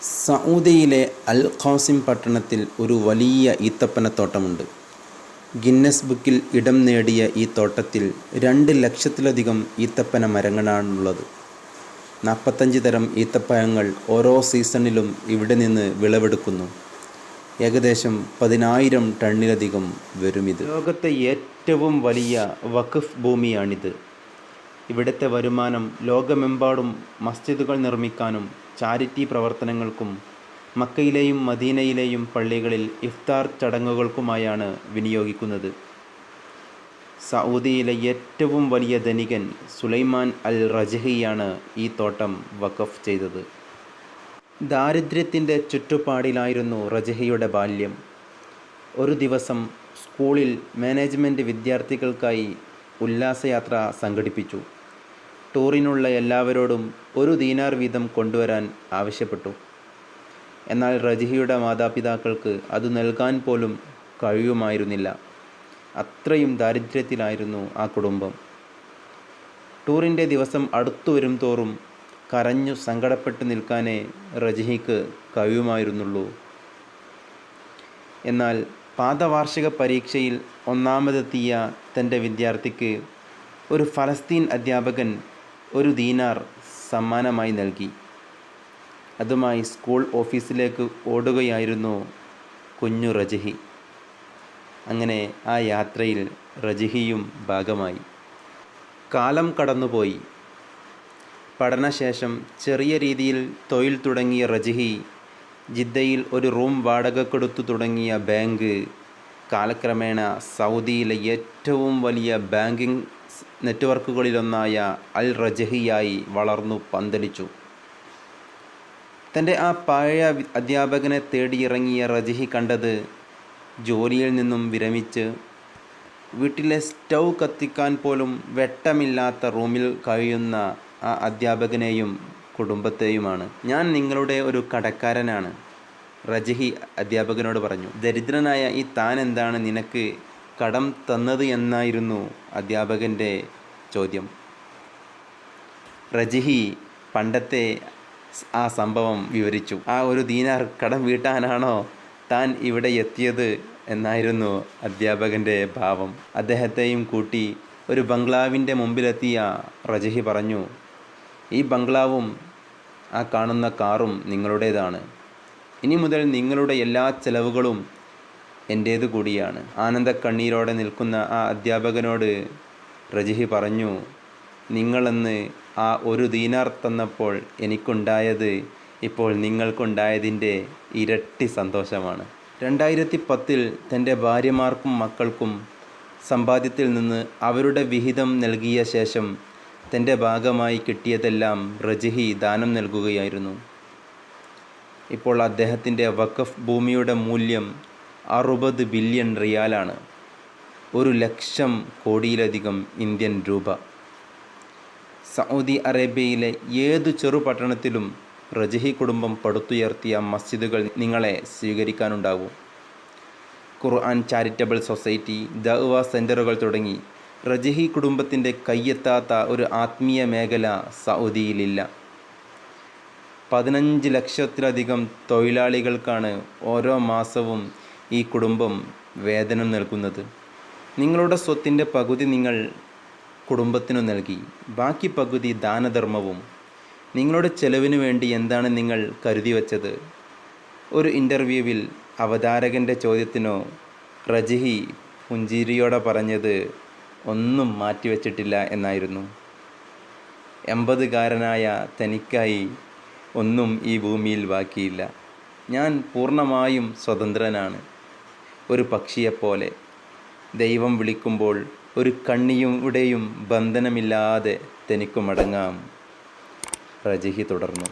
സഊദിയിലെ അൽ Qasem പട്ടണത്തിൽ ഒരു വലിയ ഈത്തപ്പനത്തോട്ടമുണ്ട്. ഗിന്നസ് ബുക്കിൽ ഇടം നേടിയ ഈ തോട്ടത്തിൽ 2 ലക്ഷത്തിലധികം ഈത്തപ്പന മരങ്ങളാണുള്ളത്. 45 തരം ഈത്തപ്പഴങ്ങൾ ഓരോ സീസണിലും ഇവിടെ നിന്ന് വിളവെടുക്കുന്നു. ഏകദേശം 10,000 ടണ്ണിലധികം വരുമിത്. ലോകത്തെ ഏറ്റവും വലിയ വഖഫ് ഭൂമിയാണിത്. ഇവിടുത്തെ വരുമാനം ലോകമെമ്പാടും മസ്ജിദുകൾ നിർമ്മിക്കാനും ചാരിറ്റി പ്രവർത്തനങ്ങൾക്കും മക്കയിലെയും മദീനയിലെയും പള്ളികളിൽ ഇഫ്താർ ചടങ്ങുകൾക്കുമായാണ് വിനിയോഗിക്കുന്നത്. സഊദിയിലെ ഏറ്റവും വലിയ ധനികൻ സുലൈമാൻ അൽ റജഹിയാണ് ഈ തോട്ടം വഖഫ് ചെയ്തത്. ദാരിദ്ര്യത്തിൻ്റെ ചുറ്റുപാടിലായിരുന്നു റജഹിയുടെ ബാല്യം. ഒരു ദിവസം സ്കൂളിൽ മാനേജ്മെൻറ്റ് വിദ്യാർത്ഥികൾക്കായി ഉല്ലാസയാത്ര സംഘടിപ്പിച്ചു. ടൂറിനുള്ള എല്ലാവരോടും 1 ദീനാർ വീതം കൊണ്ടുവരാൻ ആവശ്യപ്പെട്ടു. എന്നാൽ റജഹിയുടെ മാതാപിതാക്കൾക്ക് അത് നൽകാൻ പോലും കഴിയുമായിരുന്നില്ല. അത്രയും ദാരിദ്ര്യത്തിലായിരുന്നു ആ കുടുംബം. ടൂറിൻ്റെ ദിവസം അടുത്തു വരും തോറും കരഞ്ഞു സങ്കടപ്പെട്ട് നിൽക്കാനേ റജഹിക്ക് കഴിയുമായിരുന്നുള്ളൂ. എന്നാൽ പാദവാർഷിക പരീക്ഷയിൽ ഒന്നാമതെത്തിയ തൻ്റെ വിദ്യാർത്ഥിക്ക് ഒരു ഫലസ്തീൻ അധ്യാപകൻ 1 ദീനാർ സമ്മാനമായി നൽകി. അതുമായി സ്കൂൾ ഓഫീസിലേക്ക് ഓടുകയായിരുന്നു കുഞ്ഞു റജഹി. അങ്ങനെ ആ യാത്രയിൽ റജഹിയും ഭാഗമായി. കാലം കടന്നുപോയി. പഠനശേഷം ചെറിയ രീതിയിൽ തൊഴിൽ തുടങ്ങിയ റജഹി ജിദ്ദയിൽ ഒരു റൂം വാടകയ്ക്കെടുത്തു തുടങ്ങിയ ബാങ്ക് കാലക്രമേണ സൗദിയിലെ ഏറ്റവും വലിയ ബാങ്കിംഗ് നെറ്റ്വർക്കുകളിലൊന്നായ അൽ റജഹിയായി വളർന്നു പന്തലിച്ചു. തൻ്റെ ആ പഴയ അധ്യാപകനെ തേടിയിറങ്ങിയ റജഹി കണ്ടത് ജോലിയിൽ നിന്നും വിരമിച്ച് വീട്ടിലെ സ്റ്റൗ കത്തിക്കാൻ പോലും വെട്ടമില്ലാത്ത റൂമിൽ കഴിയുന്ന ആ അധ്യാപകനെയും കുടുംബത്തെയുമാണ്. ഞാൻ നിങ്ങളുടെ ഒരു കടക്കാരനാണ്, റജഹി അധ്യാപകനോട് പറഞ്ഞു. ദരിദ്രനായ ഈ താൻ എന്താണ് നിനക്ക് കടം തന്നത് എന്നായിരുന്നു അധ്യാപകൻ്റെ ചോദ്യം. റജഹി പണ്ടത്തെ ആ സംഭവം വിവരിച്ചു. ആ 1 ദീനാർ കടം വീട്ടാനാണോ താൻ ഇവിടെ എത്തിയത് എന്നായിരുന്നു അധ്യാപകൻ്റെ ഭാവം. അദ്ദേഹത്തെയും കൂട്ടി ഒരു ബംഗ്ലാവിൻ്റെ മുമ്പിലെത്തിയ റജഹി പറഞ്ഞു, ഈ ബംഗ്ലാവും ആ കാണുന്ന കാറും നിങ്ങളുടേതാണ്. ഇനി മുതൽ നിങ്ങളുടെ എല്ലാ ചെലവുകളും എൻ്റേതു കൂടിയാണ്. ആനന്ദക്കണ്ണീരോടെ നിൽക്കുന്ന ആ അധ്യാപകനോട് റജഹി പറഞ്ഞു, നിങ്ങളെന്ന് ആ 1 ദീനാർ തന്നപ്പോൾ എനിക്കുണ്ടായത് ഇപ്പോൾ നിങ്ങൾക്കുണ്ടായതിൻ്റെ ഇരട്ടി സന്തോഷമാണ്. 2010 തൻ്റെ ഭാര്യമാർക്കും മക്കൾക്കും സമ്പാദ്യത്തിൽ നിന്ന് അവരുടെ വിഹിതം നൽകിയ ശേഷം തൻ്റെ ഭാഗമായി കിട്ടിയതെല്ലാം റജഹി ദാനം നൽകുകയായിരുന്നു. ഇപ്പോൾ അദ്ദേഹത്തിൻ്റെ വഖഫ് ഭൂമിയുടെ മൂല്യം 60 ബില്യൺ റിയാലാണ്. 1,00,000 കോടിയിലധികം ഇന്ത്യൻ രൂപ. സൗദി അറേബ്യയിലെ ഏതു ചെറുപട്ടണത്തിലും റജഹി കുടുംബം പടുത്തുയർത്തിയ മസ്ജിദുകൾ നിങ്ങളെ സ്വീകരിക്കാനുണ്ടാവും. ഖുർആൻ ചാരിറ്റബിൾ സൊസൈറ്റി, ദഅ്വ സെൻ്ററുകൾ തുടങ്ങി റജഹി കുടുംബത്തിൻ്റെ കയ്യെത്താത്ത ഒരു ആത്മീയ മേഖല സൗദിയിലില്ല. 15 ലക്ഷത്തിലധികം തൊഴിലാളികൾക്കാണ് ഓരോ മാസവും ഈ കുടുംബം വേതനം നൽകുന്നത്. നിങ്ങളുടെ സ്വത്തിൻ്റെ പകുതി നിങ്ങൾ കുടുംബത്തിനു നൽകി, ബാക്കി പകുതി ദാനധർമ്മവും. നിങ്ങളുടെ ചെലവിനു വേണ്ടി എന്താണ് നിങ്ങൾ കരുതി വച്ചത്? ഒരു ഇൻ്റർവ്യൂവിൽ അവതാരകൻ്റെ ചോദ്യത്തിനോ റജഹി പുഞ്ചിരിയോടെ പറഞ്ഞത് ഒന്നും മാറ്റിവെച്ചിട്ടില്ല എന്നായിരുന്നു. 80-കാരനായ തനിക്കായി ഒന്നും ഈ ഭൂമിയിൽ ബാക്കിയില്ല. ഞാൻ പൂർണ്ണമായും സ്വതന്ത്രനാണ്, ഒരു പക്ഷിയെപ്പോലെ. ദൈവം വിളിക്കുമ്പോൾ ഒരു കണ്ണിയുടെയും ബന്ധനമില്ലാതെ തനിക്കു മടങ്ങാം, റജഹി തുടർന്നു.